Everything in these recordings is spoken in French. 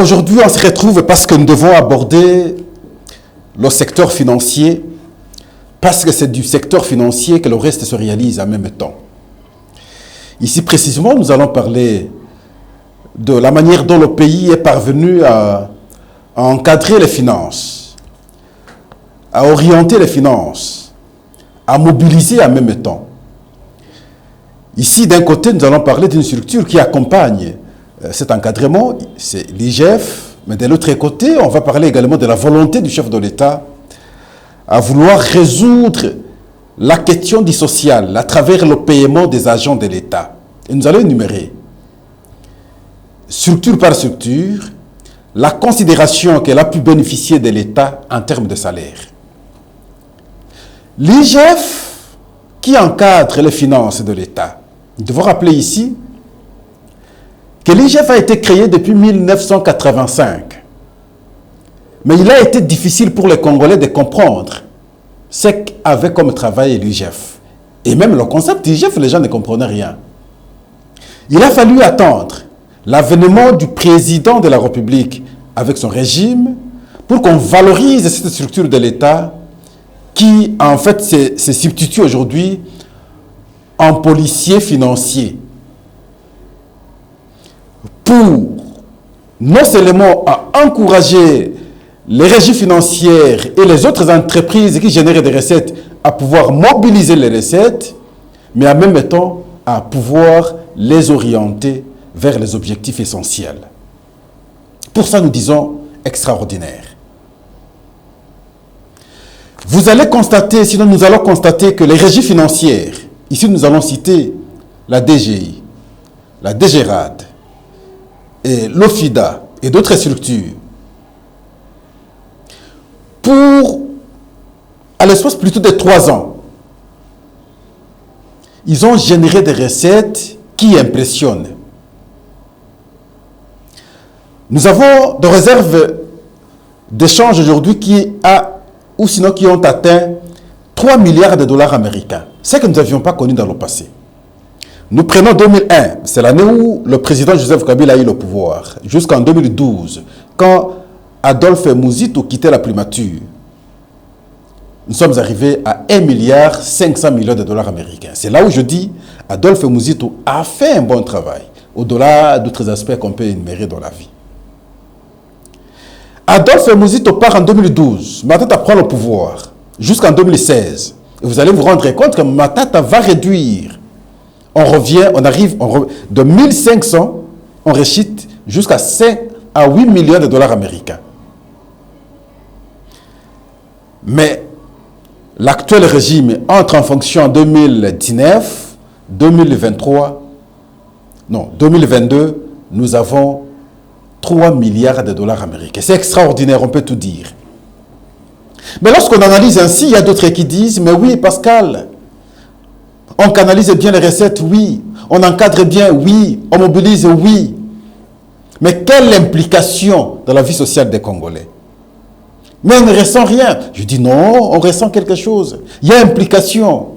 Aujourd'hui, on se retrouve parce que nous devons aborder le secteur financier, parce que c'est du secteur financier que le reste se réalise en même temps. Ici, précisément, nous allons parler de la manière dont le pays est parvenu à encadrer les finances, à orienter les finances, à mobiliser en même temps. Ici, d'un côté, nous allons parler d'une structure qui accompagne cet encadrement, c'est l'IGF, mais de l'autre côté, on va parler également de la volonté du chef de l'État à vouloir résoudre la question du social à travers le paiement des agents de l'État. Et nous allons énumérer, structure par structure, la considération qu'elle a pu bénéficier de l'État en termes de salaire. L'IGF, qui encadre les finances de l'État, nous devons rappeler ici que l'IGF a été créé depuis 1985. Mais il a été difficile pour les Congolais de comprendre ce qu'avait comme travail l'IGF. Et même le concept d'IGF, les gens ne comprenaient rien. Il a fallu attendre l'avènement du président de la République avec son régime pour qu'on valorise cette structure de l'État qui, en fait, se substitue aujourd'hui en policier financier. Pour non seulement à encourager les régies financières et les autres entreprises qui génèrent des recettes à pouvoir mobiliser les recettes, mais en même temps à pouvoir les orienter vers les objectifs essentiels. Pour ça, nous disons extraordinaire. Vous allez constater, sinon nous allons constater que les régies financières, ici nous allons citer la DGI, la DGRAD, et l'OFIDA et d'autres structures, à l'espace plutôt de 3 ans, ils ont généré des recettes qui impressionnent. Nous avons des réserves d'échange aujourd'hui qui ont atteint 3 milliards de dollars américains, ce que nous n'avions pas connu dans le passé. Nous prenons 2001, c'est l'année où le président Joseph Kabila a eu le pouvoir, jusqu'en 2012, quand Adolphe Muzito quittait la primature. Nous sommes arrivés à 1,5 milliard de dollars américains. C'est là où je dis, Adolphe Muzito a fait un bon travail, au-delà d'autres aspects qu'on peut énumérer dans la vie. Adolphe Muzito part en 2012, Matata prend le pouvoir, jusqu'en 2016. Et vous allez vous rendre compte que Matata va réduire. On arrive de 1500, on réchite jusqu'à 5 à 8 millions de dollars américains. Mais l'actuel régime entre en fonction en 2019, 2023, non, 2022, nous avons 3 milliards de dollars américains. C'est extraordinaire, on peut tout dire. Mais lorsqu'on analyse ainsi, il y a d'autres qui disent, mais oui, Pascal, on canalise bien les recettes, oui. On encadre bien, oui. On mobilise, oui. Mais quelle implication dans la vie sociale des Congolais? Mais on ne ressent rien. Je dis non, on ressent quelque chose. Il y a implication.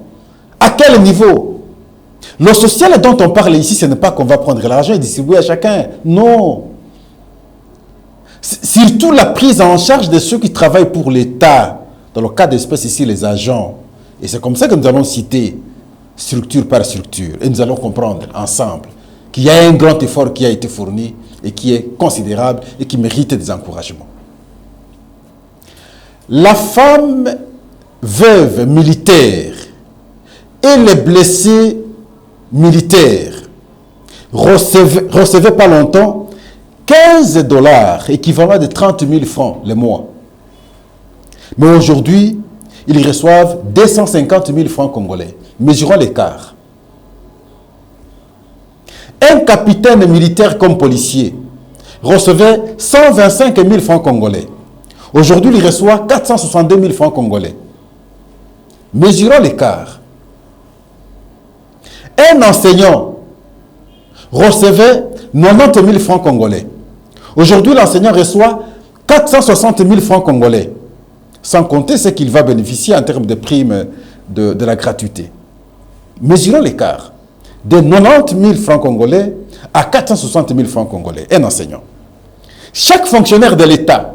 À quel niveau? Le social dont on parle ici, ce n'est pas qu'on va prendre l'argent et distribuer à chacun. Non. Surtout la prise en charge de ceux qui travaillent pour l'État. Dans le cas d'espèce ici, les agents. Et c'est comme ça que nous allons citer structure par structure. Et nous allons comprendre ensemble qu'il y a un grand effort qui a été fourni et qui est considérable et qui mérite des encouragements. La femme veuve militaire et les blessés militaires recevaient pas longtemps 15 dollars, équivalent de 30 000 francs le mois. Mais aujourd'hui, ils reçoivent 250 000 francs congolais. Mesurons l'écart. Un capitaine militaire comme policier recevait 125 000 francs congolais. Aujourd'hui, il reçoit 462 000 francs congolais. Mesurons l'écart. Un enseignant recevait 90 000 francs congolais. Aujourd'hui, l'enseignant reçoit 460 000 francs congolais, sans compter ce qu'il va bénéficier en termes de primes de la gratuité. Mesurons l'écart de 90 000 francs congolais à 460 000 francs congolais, un enseignant. Chaque fonctionnaire de l'État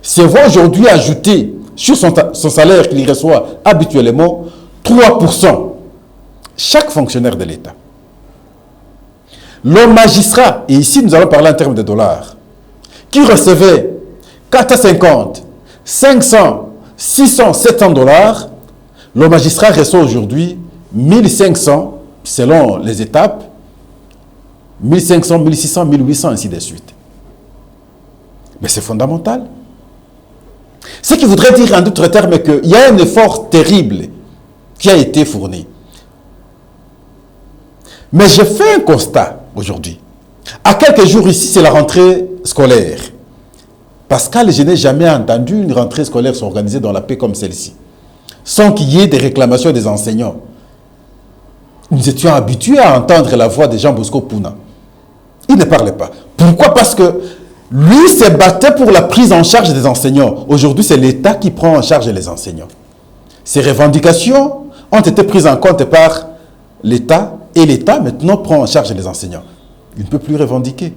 se voit aujourd'hui ajouter sur son salaire qu'il reçoit habituellement 3%. Chaque fonctionnaire de l'État. Le magistrat, et ici nous allons parler en termes de dollars, qui recevait 450, 500, 600, 700 dollars, le magistrat reçoit aujourd'hui 1500, selon les étapes, 1500, 1600, 1800, ainsi de suite. Mais c'est fondamental. Ce qui voudrait dire en d'autres termes qu'il y a un effort terrible qui a été fourni. Mais je fais un constat aujourd'hui. À quelques jours ici, c'est la rentrée scolaire. Pascal, je n'ai jamais entendu une rentrée scolaire s'organiser dans la paix comme celle-ci, sans qu'il y ait des réclamations des enseignants. Nous étions habitués à entendre la voix de Jean Bosco Pouna. Il ne parlait pas. Pourquoi? Parce que lui se battait pour la prise en charge des enseignants. Aujourd'hui, c'est l'État qui prend en charge les enseignants. Ces revendications ont été prises en compte par l'État et l'État maintenant prend en charge les enseignants. Il ne peut plus revendiquer.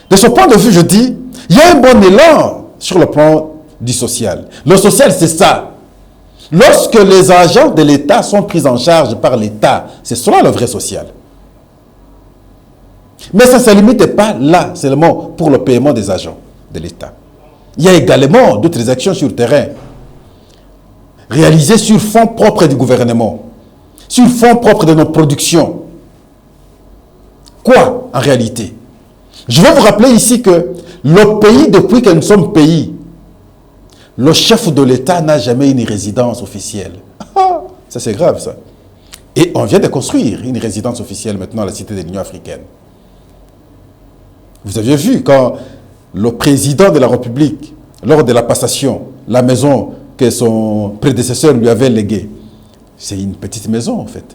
De ce point de vue, je dis, il y a un bon élan sur le plan du social. Le social, c'est ça. Lorsque les agents de l'État sont pris en charge par l'État, c'est cela le vrai social. Mais ça ne se limite pas là, seulement pour le paiement des agents de l'État. Il y a également d'autres actions sur le terrain, réalisées sur fonds propres du gouvernement, sur fonds propres de nos productions. Quoi, en réalité? Je vais vous rappeler ici que le pays, depuis que nous sommes pays, le chef de l'État n'a jamais une résidence officielle. Ah, ça c'est grave ça. Et on vient de construire une résidence officielle maintenant à la Cité de l'Union africaine. Vous avez vu quand le président de la République, lors de la passation, la maison que son prédécesseur lui avait léguée, c'est une petite maison en fait.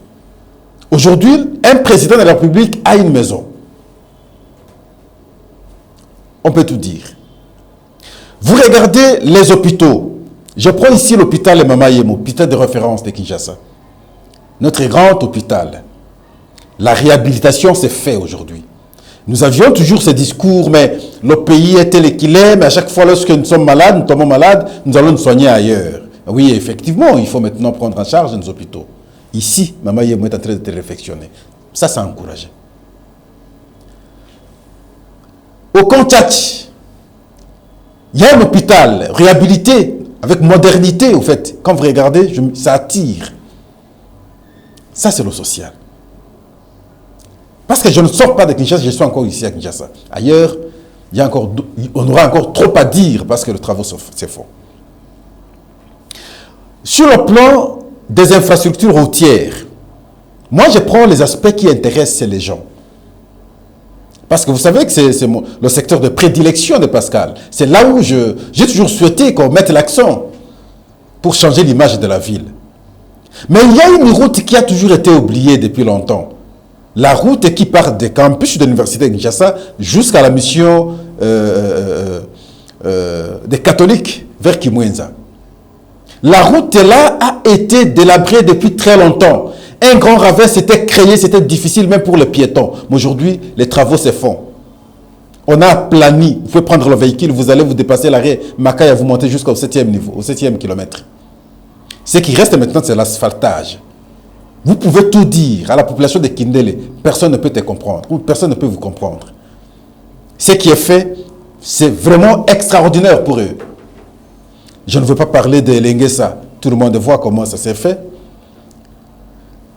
Aujourd'hui, un président de la République a une maison. On peut tout dire. Vous regardez les hôpitaux. Je prends ici l'hôpital Mama Yemo, hôpital de référence de Kinshasa. Notre grand hôpital. La réhabilitation s'est faite aujourd'hui. Nous avions toujours ce discours, mais le pays est tel qu'il est, mais à chaque fois lorsque nous sommes malades, nous tombons malades, nous allons nous soigner ailleurs. Oui, effectivement, il faut maintenant prendre en charge nos hôpitaux. Ici, Mama Yemo est en train de te réflexionner. Ça, c'est encouragé. Au Kontach, il y a un hôpital réhabilité, avec modernité, au fait. Quand vous regardez, ça attire. Ça, c'est le social. Parce que je ne sors pas de Kinshasa, je suis encore ici à Kinshasa. Ailleurs, on aura encore trop à dire parce que le travail se font. Sur le plan des infrastructures routières, moi, je prends les aspects qui intéressent les gens. Parce que vous savez que c'est le secteur de prédilection de Pascal. C'est là où j'ai toujours souhaité qu'on mette l'accent pour changer l'image de la ville. Mais il y a une route qui a toujours été oubliée depuis longtemps. La route qui part des campus de l'université de Kinshasa jusqu'à la mission des catholiques vers Kimwenza. La route là a été délabrée depuis très longtemps. Un grand ravin s'était créé, c'était difficile même pour les piétons. Mais aujourd'hui, les travaux se font. On a plani, vous pouvez prendre le véhicule, vous allez vous dépasser l'arrêt Makaya, vous montez jusqu'au 7e niveau, au 7e kilomètre. Ce qui reste maintenant, c'est l'asphaltage. Vous pouvez tout dire à la population de Kindele, personne ne peut te comprendre, ou personne ne peut vous comprendre. Ce qui est fait, c'est vraiment extraordinaire pour eux. Je ne veux pas parler de Lengesa, tout le monde voit comment ça s'est fait.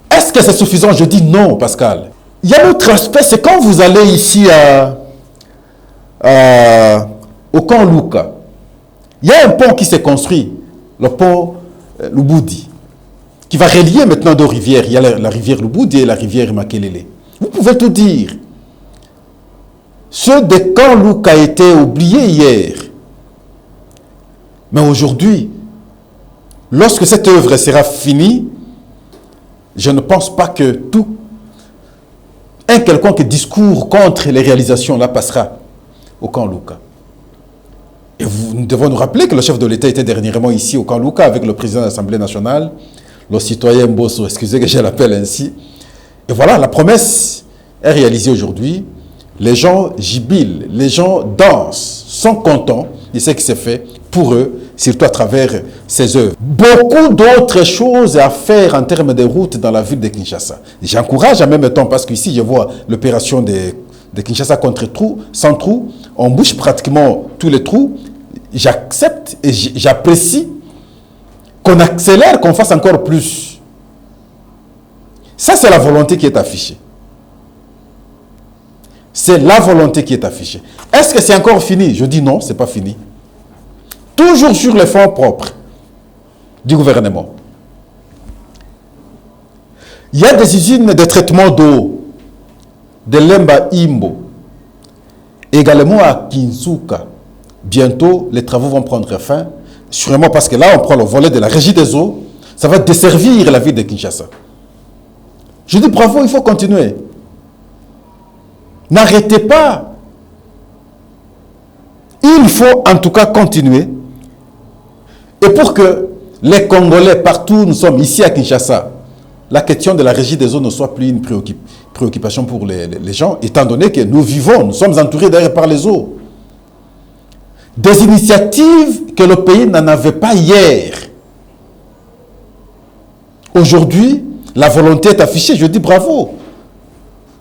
Est-ce que c'est suffisant? Je dis non, Pascal. Il y a un autre aspect, c'est quand vous allez ici au camp Luka. Il y a un pont qui s'est construit, le pont Lubudi, qui va relier maintenant deux rivières. Il y a la rivière Lubudi et la rivière Makelele. Vous pouvez tout dire. Ce de camp Luka a été oublié hier. Mais aujourd'hui, lorsque cette œuvre sera finie, je ne pense pas que un quelconque discours contre les réalisations là passera au camp Luka. Et nous devons nous rappeler que le chef de l'État était dernièrement ici au camp Luka avec le président de l'Assemblée nationale, le citoyen Mbosso, excusez que je l'appelle ainsi. Et voilà, la promesse est réalisée aujourd'hui. Les gens jubilent, les gens dansent, sont contents de ce qui s'est fait pour eux, surtout à travers ces œuvres. Beaucoup d'autres choses à faire en termes de routes dans la ville de Kinshasa. J'encourage en même temps, parce qu'ici je vois l'opération de Kinshasa contre trous, sans trous. On bouche pratiquement tous les trous. J'accepte et j'apprécie qu'on accélère, qu'on fasse encore plus. Ça, c'est la volonté qui est affichée. C'est la volonté qui est affichée. Est-ce que c'est encore fini? Je dis non, ce n'est pas fini. Toujours sur les fonds propres du gouvernement. Il y a des usines de traitement d'eau de Lemba Imbo, également à Kinsuka. Bientôt, les travaux vont prendre fin, sûrement parce que là, on prend le volet de la régie des eaux, ça va desservir la ville de Kinshasa. Je dis bravo, il faut continuer. N'arrêtez pas. Il faut en tout cas continuer. Et pour que les Congolais, partout où nous sommes, ici à Kinshasa, la question de la régie des eaux ne soit plus une préoccupation pour les gens, étant donné que nous vivons, nous sommes entourés d'ailleurs par les eaux. Des initiatives que le pays n'en avait pas hier. Aujourd'hui, la volonté est affichée. Je dis bravo,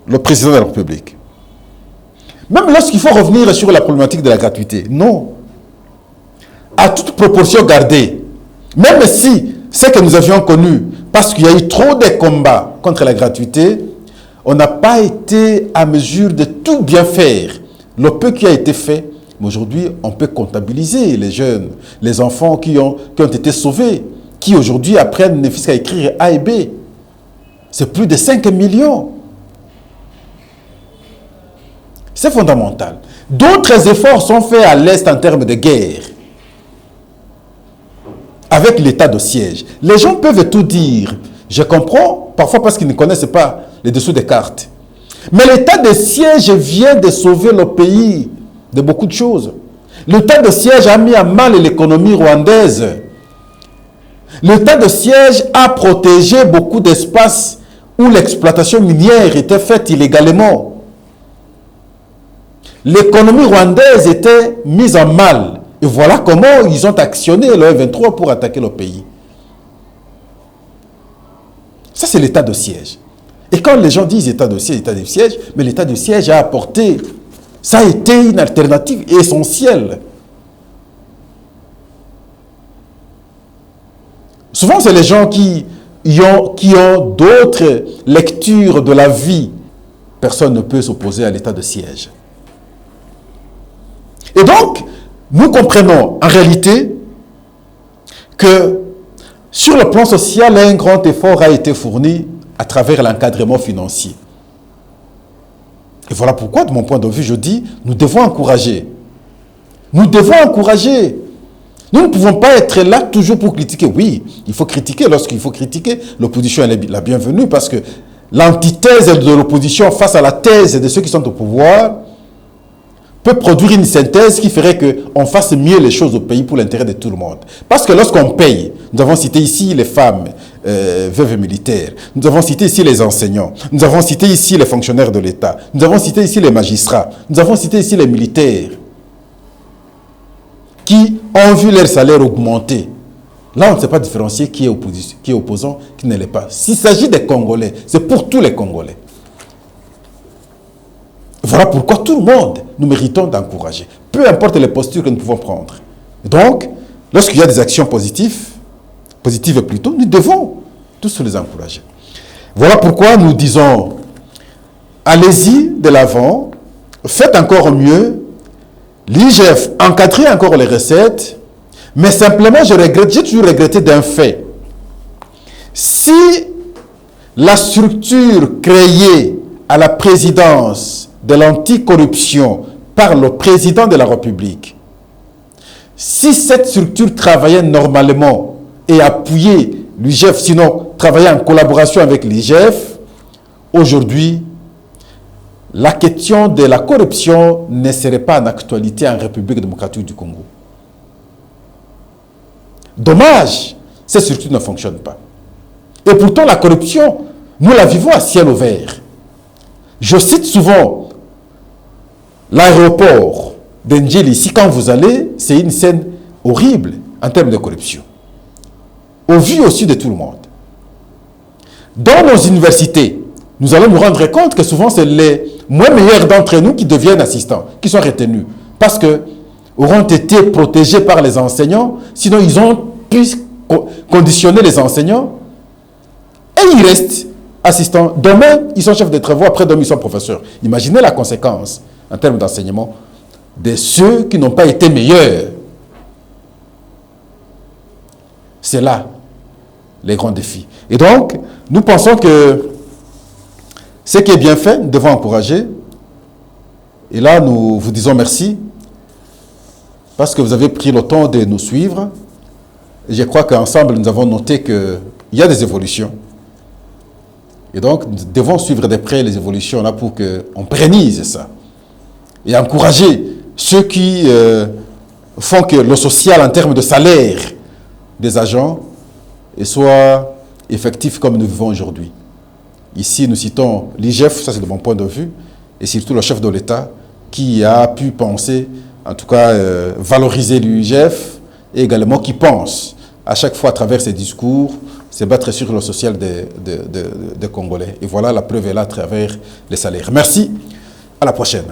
le président de la République. Même lorsqu'il faut revenir sur la problématique de la gratuité, non. À toute proportion gardée, même si ce que nous avions connu, parce qu'il y a eu trop de combats contre la gratuité, on n'a pas été à mesure de tout bien faire. Le peu qui a été fait, mais aujourd'hui, on peut comptabiliser les jeunes, les enfants qui ont été sauvés, qui aujourd'hui apprennent ne fût qu'à écrire A et B. C'est plus de 5 millions. C'est fondamental. D'autres efforts sont faits à l'Est en termes de guerre. Avec l'état de siège. Les gens peuvent tout dire. Je comprends, parfois parce qu'ils ne connaissent pas les dessous des cartes. Mais l'état de siège vient de sauver le pays de beaucoup de choses. L'état de siège a mis à mal l'économie rwandaise. L'état de siège a protégé beaucoup d'espaces où l'exploitation minière était faite illégalement. L'économie rwandaise était mise en mal. Et voilà comment ils ont actionné le M23 pour attaquer le pays. Ça, c'est l'état de siège. Et quand les gens disent état de siège, mais l'état de siège a apporté, ça a été une alternative essentielle. Souvent, c'est les gens qui ont d'autres lectures de la vie. Personne ne peut s'opposer à l'état de siège. Et donc, nous comprenons en réalité que sur le plan social, un grand effort a été fourni à travers l'encadrement financier. Et voilà pourquoi, de mon point de vue, je dis, nous devons encourager. Nous devons encourager. Nous ne pouvons pas être là toujours pour critiquer. Oui, il faut critiquer lorsqu'il faut critiquer. L'opposition est la bienvenue parce que l'antithèse de l'opposition face à la thèse de ceux qui sont au pouvoir peut produire une synthèse qui ferait qu'on fasse mieux les choses au pays pour l'intérêt de tout le monde. Parce que lorsqu'on paye, nous avons cité ici les femmes veuves militaires, nous avons cité ici les enseignants, nous avons cité ici les fonctionnaires de l'État, nous avons cité ici les magistrats, nous avons cité ici les militaires qui ont vu leur salaire augmenter. Là, on ne sait pas différencier qui est opposant, qui ne l'est pas. S'il s'agit des Congolais, c'est pour tous les Congolais. Voilà pourquoi tout le monde, nous méritons d'encourager. Peu importe les postures que nous pouvons prendre. Donc, lorsqu'il y a des actions positives plutôt, nous devons tous les encourager. Voilà pourquoi nous disons, allez-y de l'avant, faites encore mieux, l'IGF encadrez encore les recettes, mais simplement j'ai toujours regretté d'un fait. Si la structure créée à la présidence de l'anticorruption par le président de la République, si cette structure travaillait normalement et appuyait l'IGF, sinon travaillait en collaboration avec l'IGF, aujourd'hui, la question de la corruption ne serait pas en actualité en République démocratique du Congo. Dommage, cette structure ne fonctionne pas. Et pourtant, la corruption, nous la vivons à ciel ouvert. Je cite souvent L'aéroport d'Engel, ici, quand vous allez, c'est une scène horrible en termes de corruption. Au vu aussi de tout le monde. Dans nos universités, nous allons nous rendre compte que souvent, c'est les moins meilleurs d'entre nous qui deviennent assistants, qui sont retenus. Parce que auront été protégés par les enseignants, sinon ils ont pu conditionner les enseignants, et ils restent assistants. Demain, ils sont chefs de travaux, après-demain, ils sont professeurs. Imaginez la conséquence en termes d'enseignement de ceux qui n'ont pas été meilleurs. C'est là les grands défis. Et donc, nous pensons que ce qui est bien fait, nous devons encourager. Et là, nous vous disons merci parce que vous avez pris le temps de nous suivre. Et je crois qu'ensemble, nous avons noté qu'il y a des évolutions. Et donc, nous devons suivre de près les évolutions là pour qu'on pérennise ça. Et encourager ceux qui font que le social en termes de salaire des agents soit effectif comme nous vivons aujourd'hui. Ici, nous citons l'IGF, ça c'est de mon point de vue, et surtout le chef de l'État qui a pu penser, en tout cas valoriser l'IGF, et également qui pense à chaque fois à travers ses discours, se battre sur le social des Congolais. Et voilà, la preuve est là à travers les salaires. Merci, à la prochaine.